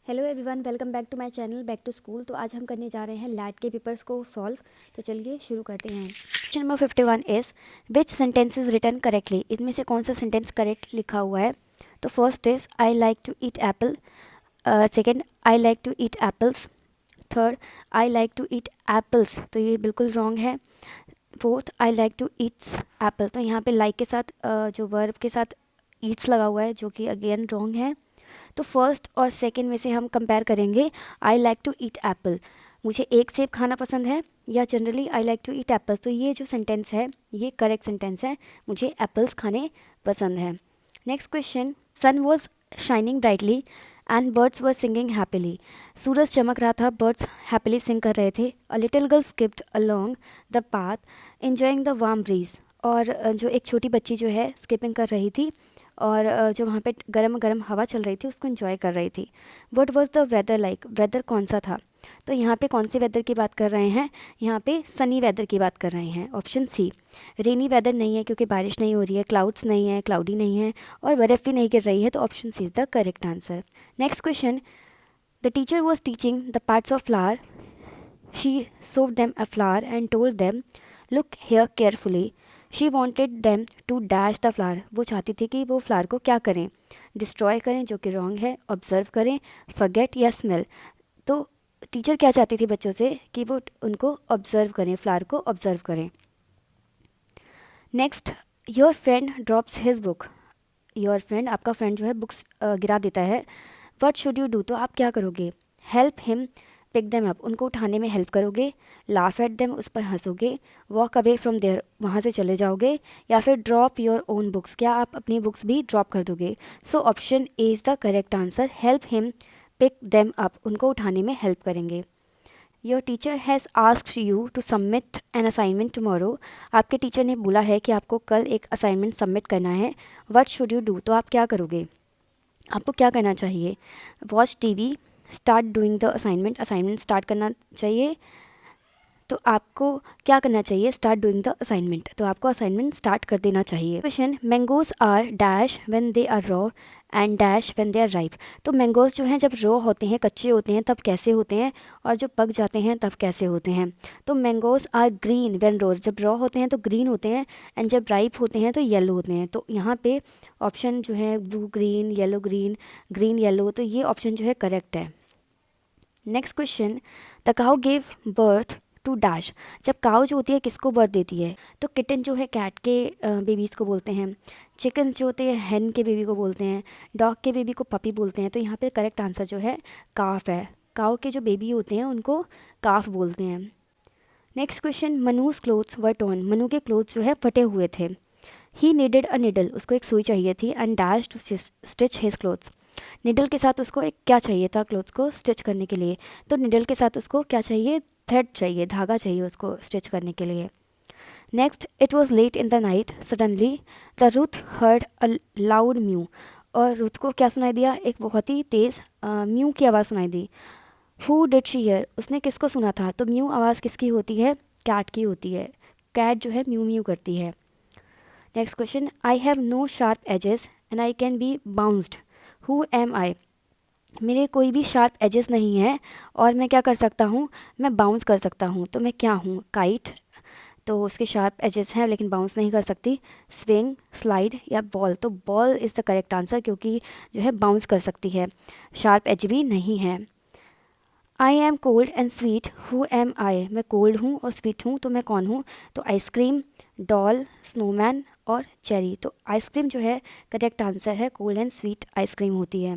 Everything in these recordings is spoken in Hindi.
Hello everyone, welcome back to my channel back to school. तो आज हम करने जा रहे हैं लैट के पेपर्स को सॉल्व। तो चलिए शुरू करते हैं। Question number 51 is which sentence is written correctly. इनमें से कौन सा सेंटेंस करेक्ट लिखा हुआ है। तो first is I like to eat apple, second I like to eat apples, third I like to eat apples, तो ये बिल्कुल रॉन्ग है। Fourth I like to eats apple, तो यहाँ पे लाइक के साथ जो वर्ब के साथ ईट्स लगा हुआ है जो कि अगेन रॉन्ग है। तो फर्स्ट और सेकंड में से हम कंपेयर करेंगे। I like to eat apple, मुझे एक सेब खाना पसंद है, या generally I like to eat apples. तो ये जो सेंटेंस है ये करेक्ट सेंटेंस है, मुझे एप्पल्स खाने पसंद है। Next question, sun was shining brightly and birds were singing happily. सूरज चमक रहा था, बर्ड्स हैप्पीली सिंग कर रहे थे। A little girl skipped along the path enjoying the warm breeze, और जो एक छोटी बच्ची जो है स्किपिंग कर रही थी और जो वहाँ पे गरम गरम हवा चल रही थी उसको एंजॉय कर रही थी। What was the weather like, weather कौन सा था। तो यहाँ पे कौन से वेदर की बात कर रहे हैं, यहाँ पे सनी वेदर की बात कर रहे हैं, ऑप्शन सी। रेनी वेदर नहीं है क्योंकि बारिश नहीं हो रही है, क्लाउड्स नहीं है, क्लाउडी नहीं है, और बर्फ़ भी नहीं गिर रही है, तो option C is the correct answer. Next question, the teacher was teaching the parts of flower, she showed them a flower and told them, look here carefully. She wanted them to dash the flower, वो चाहती थी कि वो फ्लावर को क्या करें, डिस्ट्रॉय करें, जो कि रॉन्ग है। ऑब्जर्व करें, फॉरगेट या स्मेल। तो टीचर क्या चाहती थी बच्चों से कि वो उनको ऑब्जर्व करें, फ्लावर को ऑब्जर्व करें। Next, your friend drops his book. Your friend, आपका फ्रेंड जो है बुक्स गिरा देता है। वट शुड यू डू, तो आप क्या करोगे। Help him pick them up, उनको उठाने में हेल्प करोगे। लाफ एट देम, उस पर हंसोगे। वॉक अवे फ्रॉम देयर, वहाँ से चले जाओगे। या फिर ड्रॉप योर ओन बुक्स, क्या आप अपनी बुक्स भी ड्रॉप कर दोगे। So option A is the correct answer, help him pick them up, उनको उठाने में हेल्प करेंगे। Your teacher has asked you to submit an assignment tomorrow, आपके टीचर ने बोला है कि आपको कल एक असाइनमेंट सबमिट करना है। वट शुड यू डू, तो आप क्या करोगे, आपको क्या करना चाहिए। Watch TV, start doing the assignment, assignment start करना चाहिए। तो आपको क्या करना चाहिए, स्टार्ट डूइंग द असाइनमेंट, तो आपको असाइनमेंट स्टार्ट कर देना चाहिए। Question, mangoes are dash when they are raw and dash when they are ripe. तो मैंगोज जो हैं जब रॉ होते हैं, कच्चे होते हैं, तब कैसे होते हैं, और जब पक जाते हैं तब कैसे होते हैं। तो mangoes are green when raw, जब रॉ होते हैं तो ग्रीन होते हैं, एंड जब राइप होते हैं तो येलो होते हैं। तो यहाँ पे ऑप्शन जो है blue green, yellow green, green yellow, तो ये ऑप्शन जो है करेक्ट है। Next question, the cow give birth to dash, जब काउ जो होती है किसको बर्थ देती है। तो किटन जो है कैट के बेबीज़ को बोलते हैं। चिकन जो होते हैं हैन के बेबी को बोलते हैं। डॉग के बेबी को पपी बोलते हैं। तो यहाँ पे करेक्ट आंसर जो है काफ है। काउ के जो बेबी होते हैं उनको काफ बोलते हैं। Next question, Manuj clothes were torn, Manu के क्लोथ्स जो है फटे हुए थे। ही नीडेड अ निडल, उसको एक सुई चाहिए थी। And dash to stitch his clothes, needle के साथ उसको एक क्या चाहिए था क्लोथ्स को स्टिच करने के लिए। तो निडल के साथ उसको क्या चाहिए, थ्रेड चाहिए, धागा चाहिए उसको स्टिच करने के लिए। Next, it was late in the night suddenly the Ruth heard a loud mew, और रुथ को क्या सुनाई दिया, एक बहुत ही तेज़ म्यू की आवाज़ सुनाई दी। हु डिड शी हियर, उसने किसको सुना था। तो म्यू आवाज़ किसकी होती है, कैट की होती है। कैट जो है म्यू म्यू करती है। Next question, I have no sharp edges and I can be bounced, who am I. मेरे कोई भी शार्प एजेस नहीं है और मैं क्या कर सकता हूँ, मैं बाउंस कर सकता हूँ। तो मैं क्या हूँ, काइट, तो उसके शार्प एजेस हैं लेकिन बाउंस नहीं कर सकती। स्विंग, स्लाइड या बॉल, तो ball is the correct answer क्योंकि जो है बाउंस कर सकती है, शार्प एज भी नहीं है। I am cold and sweet, who am I, मैं कोल्ड हूँ और स्वीट हूँ, तो मैं कौन हूँ। तो आइसक्रीम, डॉल, स्नोमैन और चेरी, तो आइसक्रीम जो है करेक्ट आंसर है, कोल्ड एंड स्वीट आइसक्रीम होती है।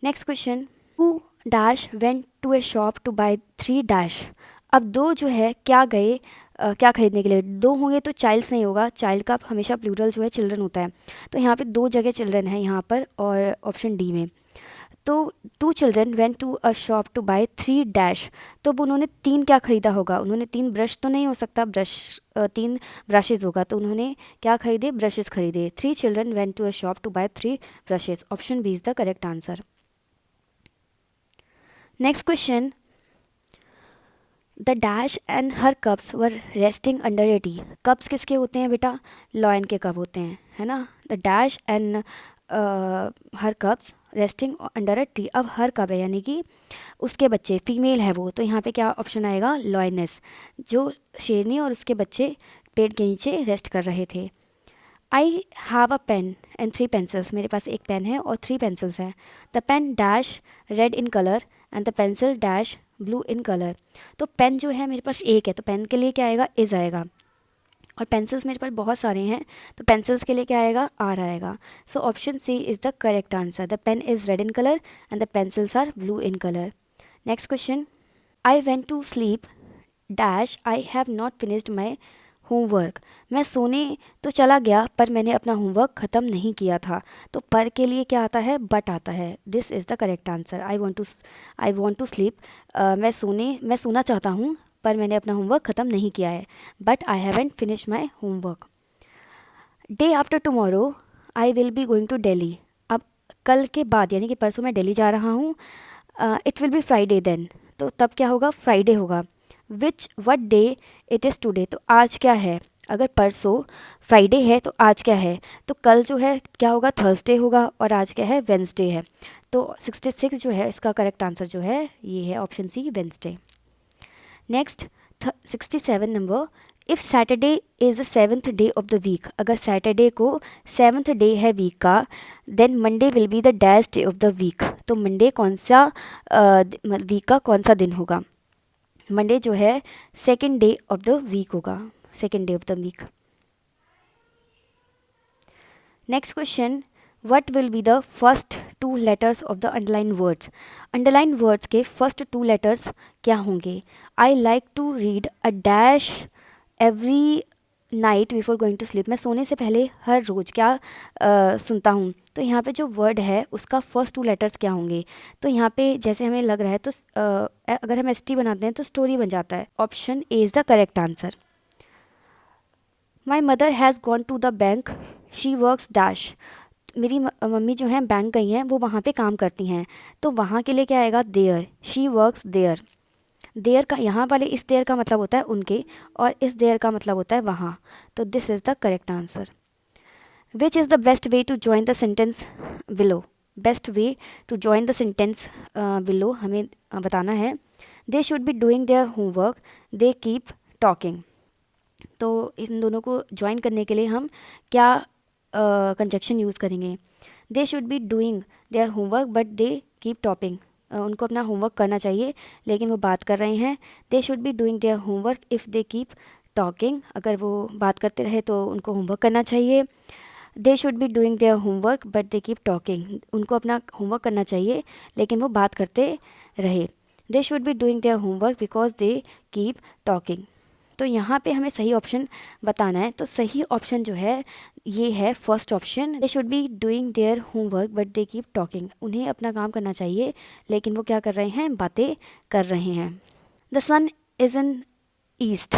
Next question, two dash went to a shop to buy three dash. अब दो जो है क्या गए क्या खरीदने के लिए, दो होंगे तो चाइल्ड्स नहीं होगा, चाइल्ड का हमेशा प्लूरल जो है चिल्ड्रन होता है। तो यहाँ पे दो जगह चिल्ड्रन है यहाँ पर, और ऑप्शन डी में। तो two children went to a shop to buy three dash, तो अब उन्होंने तीन क्या खरीदा होगा, उन्होंने तीन ब्रश तो नहीं हो सकता, ब्रश तीन ब्रशेज़ होगा, तो उन्होंने क्या खरीदे, ब्रशेज़ खरीदे। Three children went to a shop to buy three brushes, option B is the correct answer. Next question, the dash and her cups were resting under a tea. Cups किसके होते हैं बेटा, लॉयन के कप होते हैं, है ना। The dash and her cups resting under a tree. अब हर कब है यानी कि उसके बच्चे, फीमेल है वो, तो यहाँ पे क्या ऑप्शन आएगा, लॉयनेस, जो शेरनी और उसके बच्चे पेड़ के नीचे रेस्ट कर रहे थे। I have a pen and 3 pencils, मेरे पास एक पेन है और 3 पेंसिल्स हैं। The pen dash red in colour and the pencil dash blue in colour. तो पेन जो है मेरे पास एक है, तो पेन के लिए क्या आएगा, इज आएगा, और पेंसिल्स मेरे पास बहुत सारे हैं, तो पेंसिल्स के लिए क्या आएगा, आर आएगा। So option C is the correct answer. The pen is red in colour and the pencils are blue in colour. Next question, I went to sleep dash I have not finished my homework. मैं सोने तो चला गया पर मैंने अपना होमवर्क ख़त्म नहीं किया था। तो पर के लिए क्या आता है, बट आता है। This is the correct answer. I want to sleep, मैं सोना चाहता हूँ पर मैंने अपना होमवर्क ख़त्म नहीं किया है, but I haven't finish my homework. Day after tomorrow I will be going to Delhi. अब कल के बाद यानी कि परसों मैं दिल्ली जा रहा हूँ। It will be Friday then, तो तब क्या होगा, फ्राइडे होगा। What day it is today, तो आज क्या है। अगर परसों फ्राइडे है तो आज क्या है, तो कल जो है क्या होगा, थर्सडे होगा, और आज क्या है, वेंसडे है। तो 66 जो है इसका करेक्ट आंसर जो है ये है option C, Wednesday. Next 67 number, if Saturday is the 7th day of the week, अगर सैटरडे को 7th डे है वीक का, then Monday will be the dash day of the week. तो मंडे कौन सा वीक का कौन सा दिन होगा। मंडे जो है second day of the week होगा, second day of the week. Next question, what will be the first 2 letters of the underline words. Underline words के फर्स्ट 2 लेटर्स क्या होंगे। I like to read a dash every night before going to sleep, मैं सोने से पहले हर रोज़ क्या सुनता हूँ। तो यहाँ पे जो वर्ड है उसका फर्स्ट 2 लेटर्स क्या होंगे। तो यहाँ पे जैसे हमें लग रहा है तो अगर हम ST बनाते हैं तो स्टोरी बन जाता है। Option A is the correct answer. My mother has gone to the bank she works dash, मेरी मम्मी जो हैं बैंक गई हैं, वो वहाँ पे काम करती हैं। तो वहाँ के लिए क्या आएगा, there, she works there. There का यहाँ वाले इस देयर का मतलब होता है उनके, और इस देयर का मतलब होता है वहाँ। तो this is the correct answer. Which is the best way to join the sentence below, best way to join the sentence below हमें बताना है। They should be doing there homework, they keep talking. तो इन दोनों को ज्वाइन करने के लिए हम क्या कंजक्शन यूज़ करेंगे। दे should be doing there homework but they keep topping, उनको अपना होमवर्क करना चाहिए लेकिन वो बात कर रहे हैं। दे should be doing there homework if they keep talking, अगर वो बात करते रहे तो उनको होमवर्क करना चाहिए। दे should be doing there homework but they keep talking, उनको अपना होमवर्क करना चाहिए लेकिन वो बात करते रहे। दे should be doing there homework because they keep talking. तो यहाँ पे हमें सही ऑप्शन बताना है। तो सही ऑप्शन जो है ये है first option. They should be doing there homework but they keep talking, उन्हें अपना काम करना चाहिए लेकिन वो क्या कर रहे हैं, बातें कर रहे हैं। The sun is in east,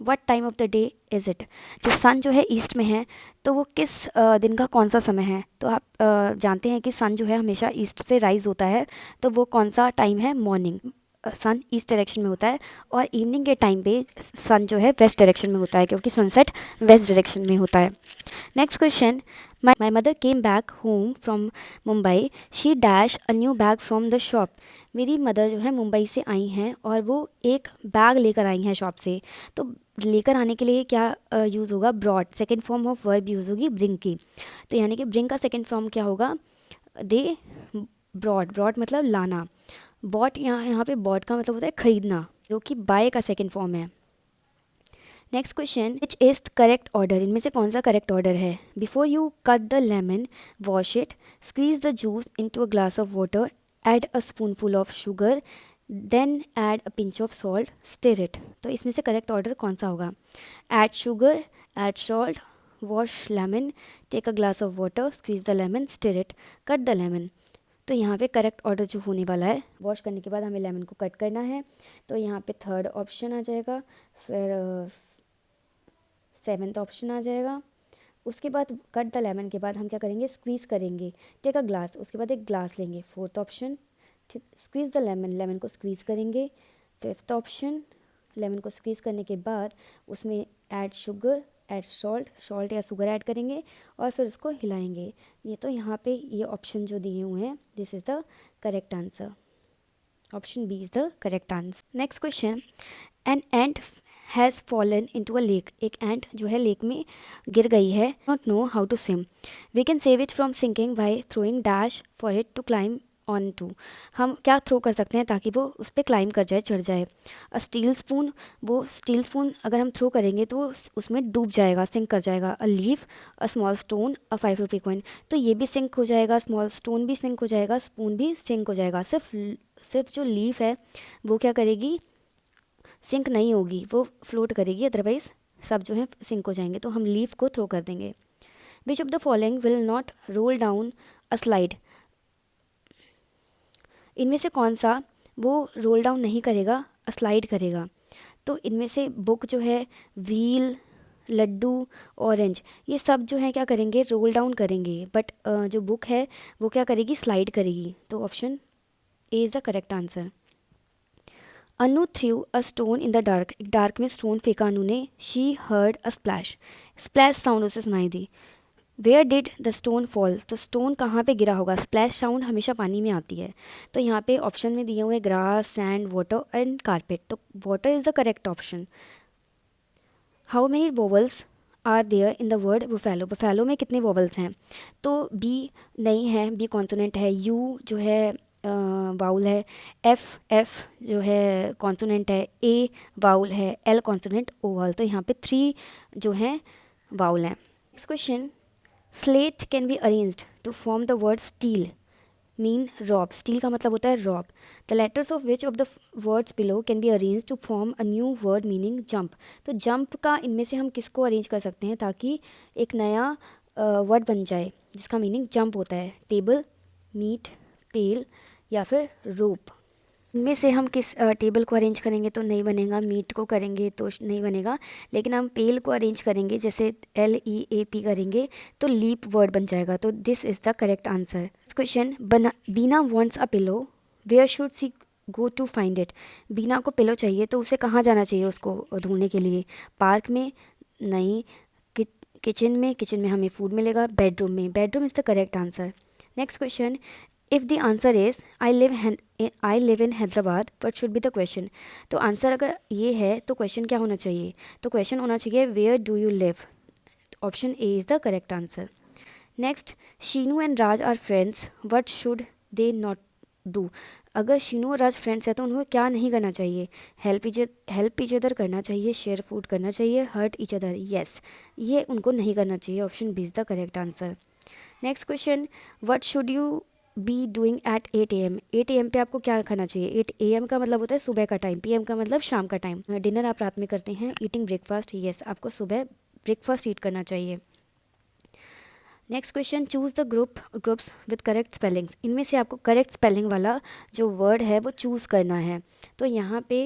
what time of the day is it, जो सन जो है ईस्ट में है तो वो किस दिन का कौन सा समय है। तो आप जानते हैं कि सन जो है हमेशा ईस्ट से राइज़ होता है, तो वो कौन सा टाइम है, मॉर्निंग। सन ईस्ट डायरेक्शन में होता है, और इवनिंग के टाइम पे सन जो है वेस्ट डायरेक्शन में होता है क्योंकि सनसेट वेस्ट डायरेक्शन में होता है। Next question, my mother came back home from Mumbai she dash a new bag from the shop, मेरी मदर जो है मुंबई से आई हैं और वो एक बैग लेकर आई हैं शॉप से। तो लेकर आने के लिए क्या यूज़ होगा, brought, second form of verb use होगी ब्रिंग की। तो यानी कि ब्रिंग का सेकेंड फॉर्म क्या होगा, दे ब्रॉड, ब्रॉड मतलब लाना। बॉट यहाँ पे बॉट का मतलब होता है खरीदना, जो कि बाय का सेकेंड फॉर्म है। Next question, which is correct order, इनमें से कौन सा करेक्ट ऑर्डर है। Before you cut the lemon wash it, squeeze the juice into a glass of water, add a spoonful of sugar, then add a pinch of salt, stir it. तो इसमें से करेक्ट ऑर्डर कौन सा होगा, add sugar, add salt, wash lemon, take a glass of water, squeeze the lemon, stir it, cut the lemon. तो यहाँ पे करेक्ट ऑर्डर जो होने वाला है, वॉश करने के बाद हमें लेमन को कट करना है, तो यहाँ पे थर्ड ऑप्शन आ जाएगा, फिर 7th ऑप्शन आ जाएगा। उसके बाद कट द लेमन के बाद हम क्या करेंगे, स्क्वीज़ करेंगे, टेक अ ग्लास, उसके बाद एक ग्लास लेंगे, 4th ऑप्शन। ठीक, स्क्वीज़ द लेमन, लेमन को स्क्वीज़ करेंगे, 5th ऑप्शन। लेमन को स्क्वीज़ करने के बाद उसमें add sugar, add salt, salt या शुगर ऐड करेंगे और फिर उसको हिलाएंगे। ये तो यहाँ पे ये ऑप्शन जो दिए हुए हैं, this is the correct answer. Option B is the correct answer. Next question, an ant has fallen into a lake. एक एंट जो है लेक में गिर गई है। Not know how to swim, we can save it from sinking by throwing dash for it to climb on to. हम क्या थ्रो कर सकते हैं ताकि वो उस पर क्लाइंब कर जाए, चढ़ जाए। अ स्टील स्पून, वो स्टील स्पून अगर हम थ्रो करेंगे तो वो उसमें डूब जाएगा, सिंक कर जाएगा। A leaf, a small stone, a 5 rupee coin, तो ये भी सिंक हो जाएगा, स्मॉल स्टोन भी सिंक हो जाएगा, स्पून भी सिंक हो जाएगा। सिर्फ जो लीफ है वो क्या करेगी, सिंक नहीं होगी, वो फ्लोट करेगी, अदरवाइज सब जो है सिंक हो जाएंगे। तो हम लीफ को थ्रो कर देंगे। विच of the following will not roll down a slide, इनमें से कौन सा वो रोल डाउन नहीं करेगा, स्लाइड करेगा। तो इनमें से बुक जो है, व्हील, लड्डू, ऑरेंज, ये सब जो है क्या करेंगे, रोल डाउन करेंगे। बट जो बुक है वो क्या करेगी, स्लाइड करेगी। तो option A is the correct answer. Anu threw a stone in the dark, एक डार्क में स्टोन फेंका अनु ने। She heard a splash, splash sound उसे सुनाई दी। Where did the stone fall, तो स्टोन कहाँ पे गिरा होगा, स्प्लैश साउंड हमेशा पानी में आती है। तो यहाँ पे ऑप्शन में दिए हुए grass, sand, water and carpet, तो water is the correct option. How many vowels are there in the word buffalo, buffalo में कितने वोवल्स हैं। तो बी नहीं है, बी कॉन्सोनेंट है। यू जो है वाउल है। एफ जो है कॉन्सोनेंट है। ए वाउल है। L consonant, O vowel. तो यहाँ पे 3 जो हैं वाउल हैं। Next question, slate can be arranged to form the word steal mean rob, steal का मतलब होता है rob. The letters of which of the words below can be arrange to form a new word meaning jump, तो जंप का इनमें से हम किसको अरेंज कर सकते हैं ताकि एक नया वर्ड बन जाए जिसका मीनिंग जंप होता है। टेबल, मीट, पेल या फिर रोप। इनमें से हम किस टेबल को अरेंज करेंगे तो नहीं बनेगा, मीट को करेंगे तो नहीं बनेगा, लेकिन हम पेल को अरेंज करेंगे, जैसे LEAP करेंगे तो लीप वर्ड बन जाएगा। तो this is the correct answer. Question, Bina wants a pillow, where should she go to find it. Bina को पिलो चाहिए तो उसे कहाँ जाना चाहिए उसको ढूंढने के लिए, पार्क में नहीं, किचन में, किचन में हमें फूड मिलेगा, बेडरूम में, bedroom is the correct answer. Next question, if the answer is I live in Hyderabad what should be the question, तो आंसर अगर ये है तो क्वेश्चन क्या होना चाहिए, तो क्वेश्चन होना चाहिए where do you live. Option A is the correct answer. Next, Sheenu and Raj are friends what should they not do, अगर शीनू और राज फ्रेंड्स हैं तो उन्हें क्या नहीं करना चाहिए, हेल्प ईच अदर करना चाहिए, शेयर फूड करना चाहिए, हर्ट ईच अदर, येस, ये उनको नहीं करना चाहिए। Option B is the correct answer. Next question, what should you be doing at 8 AM, 8 AM पे आपको क्या खाना चाहिए। 8 AM का मतलब होता है सुबह का टाइम, PM का मतलब शाम का टाइम। डिनर आप रात में करते हैं, ईटिंग ब्रेकफास्ट, येस, आपको सुबह ब्रेकफास्ट ईट करना चाहिए। Next question, choose the groups with correct spellings, इनमें से आपको करेक्ट स्पेलिंग वाला जो वर्ड है वो चूज़ करना है। तो यहाँ पे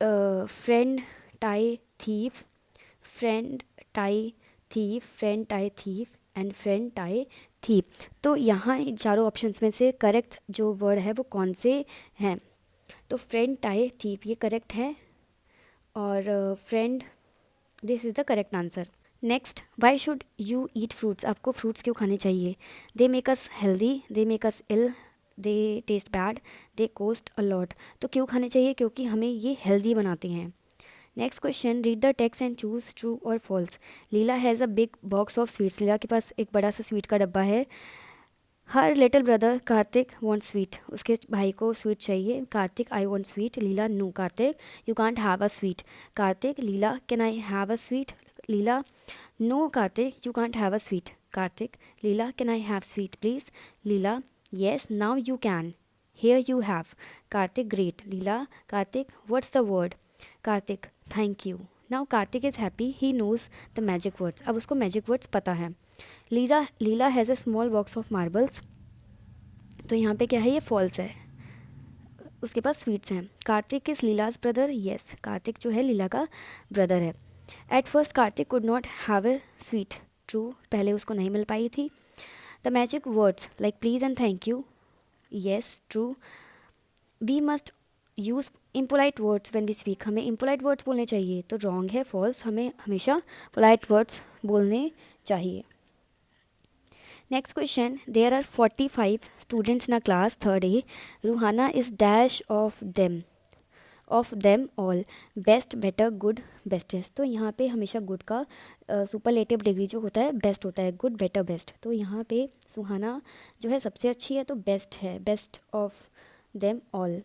friend tie thief, friend tie thief, friend tie thief and friend tie thief, तो यहाँ इन चारों ऑप्शंस में से करेक्ट जो वर्ड है वो कौन से हैं, तो फ्रेंड टाई थीप ये करेक्ट है, और friend, this is the correct answer. Next, why should you eat fruits, आपको फ्रूट्स क्यों खाने चाहिए। They make us healthy, they make us ill, they taste bad, they cost a lot, तो क्यों खाने चाहिए, क्योंकि हमें ये हेल्दी बनाते हैं। Next question, read the text and choose true और false. Leela has a big box of sweets, Leela के पास एक बड़ा सा स्वीट का डब्बा है। Her little brother Kartik want sweet, उसके भाई को स्वीट चाहिए। Kartik, I want sweet, Leela, no Kartik you can't have a sweet. Kartik, Leela, can I have a sweet, Leela, no Kartik you can't have a sweet. Kartik, Leela, can I have sweet please, Leela, yes now you can, here you have. Kartik, great, Leela, Kartik, what's the word, Kartik, thank you. Now Kartik is happy, he knows the magic words, अब उसको मैजिक वर्ड्स पता है। Leela has a small box of marbles, तो यहाँ पे क्या है, ये फॉल्स है, उसके पास स्वीट्स हैं। Kartik is Leela's brother, yes, Kartik जो है लीला का ब्रदर है। At first Kartik could not have a sweet, true, पहले उसको नहीं मिल पाई थी। The magic words like please and thank you, yes, true. We must use impolite words when we speak, हमें इम्पोलाइट वर्ड्स बोलने चाहिए, तो रॉन्ग है, फॉल्स, हमें हमेशा पोलाइट वर्ड्स बोलने चाहिए. Next question, there are 45 students in a class third A, Ruhana is dash of them all, best, better, good, bestest. तो यहाँ पे हमेशा गुड का सुपरलेटिव डिग्री जो होता है बेस्ट होता है, गुड, बेटर, बेस्ट. तो यहाँ पे सुहाना जो है सबसे अच्छी है, तो बेस्ट है, best of them all.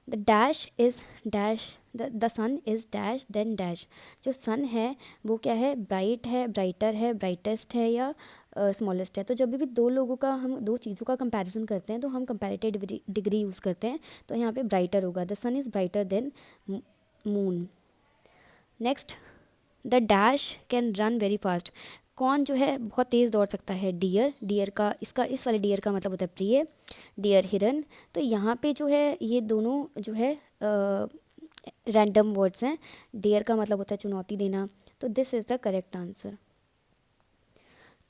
The dash is dash, the sun is dash than dash. जो सन है वो क्या है, ब्राइट है, ब्राइटर है, ब्राइटेस्ट है या स्मॉलेस्ट है. तो जब भी दो लोगों का, हम दो चीज़ों का कंपैरिजन करते हैं तो हम कंपैरेटिव डिग्री यूज़ करते हैं. तो यहाँ पे ब्राइटर होगा, the sun is brighter than moon. Next, the dash can run very fast. कौन जो है बहुत तेज़ दौड़ सकता है, डियर. डियर का इसका इस वाले डियर का मतलब होता है प्रिय, डियर हिरन. तो यहाँ पे जो है ये दोनों जो है रैंडम वर्ड्स हैं. डियर का मतलब होता है चुनौती देना. तो this is the correct answer.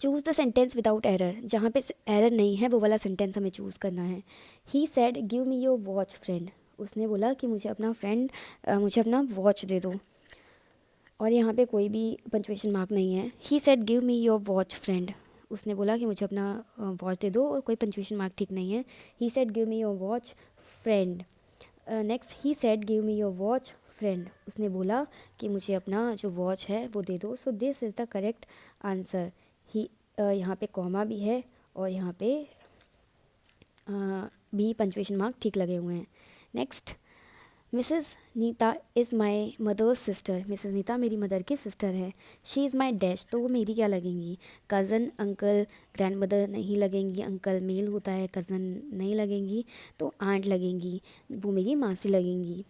Choose the sentence without error. जहाँ पे एरर नहीं है वो वाला सेंटेंस हमें चूज़ करना है. He said give me your watch friend. उसने बोला कि मुझे अपना वॉच दे दो. और यहाँ पे कोई भी पंचुएशन मार्क नहीं है. He said give me your watch friend. उसने बोला कि मुझे अपना वॉच दे दो और कोई पंचुएशन मार्क ठीक नहीं है. He said give me your watch friend. Next, he said give me your watch friend. उसने बोला कि मुझे अपना जो वॉच है वो दे दो. So this is the correct answer. ही यहाँ पे कॉमा भी है और यहाँ पे भी पंचुएशन मार्क ठीक लगे हुए हैं. Next, Mrs Neeta is my mother's sister. Mrs Neeta मेरी मदर की सिस्टर है. She is my dash. तो वो मेरी क्या लगेंगी, कज़न, अंकल, ग्रैंड मदर नहीं लगेंगी, अंकल मेल होता है, कज़न नहीं लगेंगी, तो आंट लगेंगी, वो मेरी मासी लगेंगी.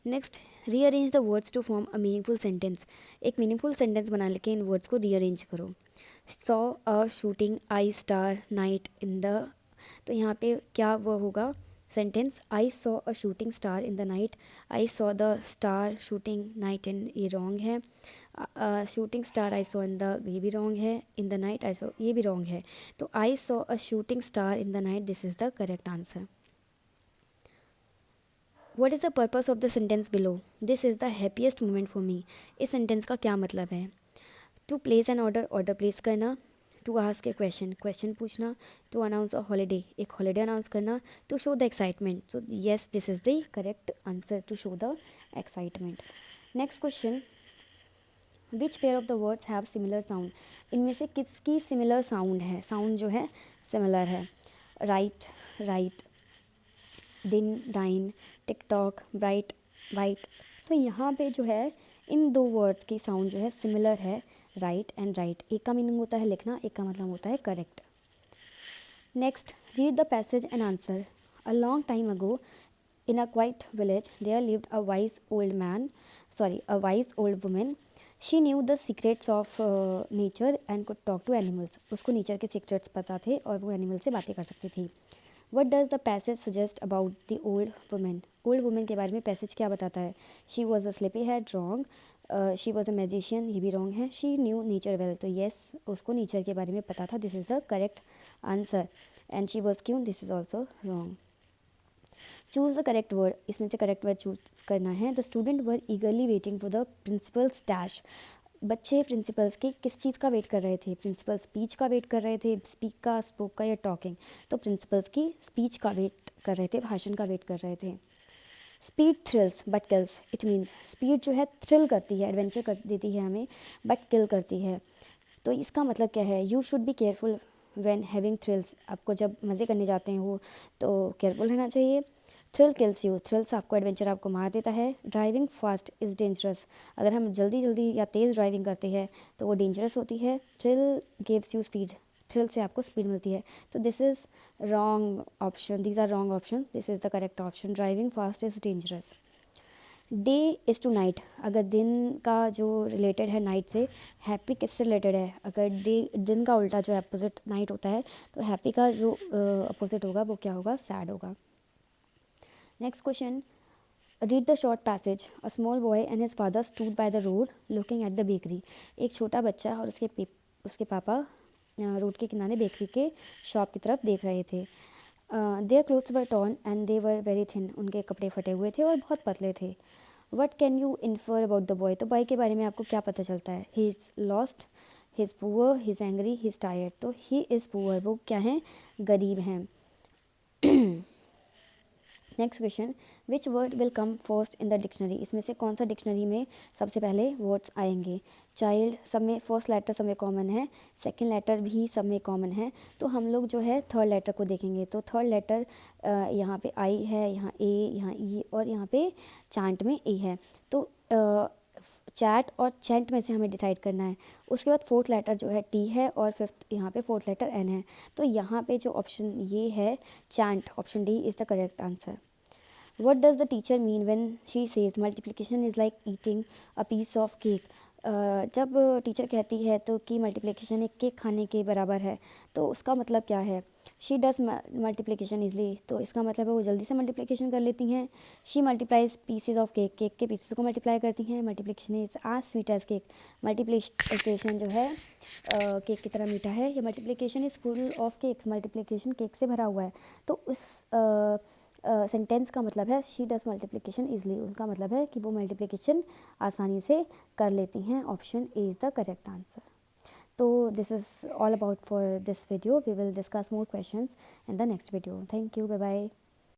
Next, rearrange the words to form a meaningful sentence. एक मीनिंगफुल सेंटेंस बना लेके इन वर्ड्स को रीअरेंज करो. Saw a shooting I star night in the. तो यहाँ पे क्या वो होगा sentence, I saw a shooting star in the night. I saw the star shooting night in, ये रॉन्ग है. Shooting star I saw in the, ये भी रॉन्ग है. In the night I saw, ये भी रॉन्ग है. तो I saw a shooting star in the night, this is the correct answer. What is the purpose of the sentence below. This is the happiest moment for me. इस सेंटेंस का क्या मतलब है. To place an order, order place करना. To ask a question, question पूछना. टू अनाउंस अ हॉलीडे, एक हॉलीडे अनाउंस करना. To show the excitement. So yes, this is the correct answer, to show the excitement. Next question, which pair of the words have similar sound. इनमें से किसकी सिमिलर साउंड है, साउंड जो है सिमिलर है. राइट, राइट, दिन, डाइन, टिकटॉक, ब्राइट, वाइट. तो यहाँ पे जो है इन दो वर्ड्स की साउंड जो है सिमिलर है, राइट एंड राइट. एक का मीनिंग होता है लिखना, एक का मतलब होता है correct. Next, read the passage and answer. A long time ago in a quiet village there lived a wise old woman. She knew the secrets of nature and could talk to animals. उसको नेचर के सीक्रेट्स पता थे और वो एनिमल से बातें कर सकती थी. What does the passage suggest about the old woman? Old women के बारे में पैसेज क्या बताता है. She was a sleepyhead, wrong. She was a magician, ये भी रॉन्ग है. She knew nature well, तो yes, उसको नेचर के बारे में पता था, this is the correct answer. And she was keen, this is also wrong. Choose the correct word. इसमें से करेक्ट वर्ड चूज करना है. The student were eagerly waiting for the principal's dash. बच्चे प्रिंसिपल्स के किस चीज़ का वेट कर रहे थे. प्रिंसिपल स्पीच का वेट कर रहे थे, स्पोक का या टॉकिंग. तो प्रिंसिपल्स की स्पीच का वेट कर रहे थे, भाषण का वेट कर रहे थे. Speed thrills but kills. It means speed जो है थ्रिल करती है, एडवेंचर कर देती है हमें, बट किल करती है. तो इसका मतलब क्या है, you should be careful when having thrills. आपको जब मज़े करने जाते हैं वो तो केयरफुल रहना चाहिए. Thrill kills you. थ्रिल्स आपको, एडवेंचर आपको मार देता है. Driving fast is dangerous. अगर हम जल्दी जल्दी या तेज़ ड्राइविंग करते हैं तो वो डेंजरस होती है. Thrill gives you speed. Thrill से आपको स्पीड मिलती है. तो this is wrong option, these are wrong option, this is the correct option. Driving fast is dangerous. Day is to night. अगर दिन का जो रिलेटेड है नाइट से, हैप्पी किससे रिलेटेड है. अगर दिन का उल्टा जो अपोजिट नाइट होता है, तो हैप्पी का जो अपोजिट होगा वो क्या होगा, सैड होगा. Next question, read the short passage. A small boy and his father stood by the road looking at the bakery. एक छोटा बच्चा और उसके पापा रोड के किनारे बेकरी के शॉप की तरफ देख रहे थे. Their clothes were torn and they were very thin, उनके कपड़े फटे हुए थे और बहुत पतले थे. What can you infer about the boy, तो बॉय के बारे में आपको क्या पता चलता है. He is lost, he is poor, he is angry, he is tired. तो ही इज़ पुअर, वो क्या हैं, गरीब हैं. Next question, which word will come first in the dictionary, इसमें से कौन सा डिक्शनरी में सबसे पहले वर्ड्स आएंगे. चाइल्ड सब में फर्स्ट लेटर सब में कॉमन है, सेकंड लेटर भी सब में कॉमन है. तो हम लोग जो है थर्ड लेटर को देखेंगे. तो थर्ड लेटर यहाँ पे आई है, यहाँ ए, यहाँ ई और यहाँ पे चांट में ए है. तो चैट और चैंट में से हमें डिसाइड करना है. उसके बाद फोर्थ लेटर जो है टी है और फिफ्थ यहाँ पे फोर्थ लेटर एन है. तो यहाँ पे जो ऑप्शन ये है chant, option D is the correct answer. What does the teacher mean when she says multiplication is like eating a piece of cake? जब टीचर कहती है तो कि मल्टीप्लिकेशन एक केक खाने के बराबर है, तो उसका मतलब क्या है. शी डज मल्टीप्लिकेशन इजली, तो इसका मतलब है वो जल्दी से मल्टीप्लिकेशन कर लेती हैं. She multiplies pieces of cake, cake के पीसेस को मल्टीप्लाई करती हैं. Multiplication is as sweet as cake, multiplication जो है केक की तरह मीठा है. या multiplication is full of cakes, multiplication cake से भरा हुआ है. तो उस सेंटेंस का मतलब है शी डज मल्टीप्लिकेशन ईजली, उनका मतलब है कि वो मल्टीप्लिकेशन आसानी से कर लेती हैं. Option A is the correct answer. तो this is all about for this video. We will discuss more questions in the next video. Thank you, bye bye.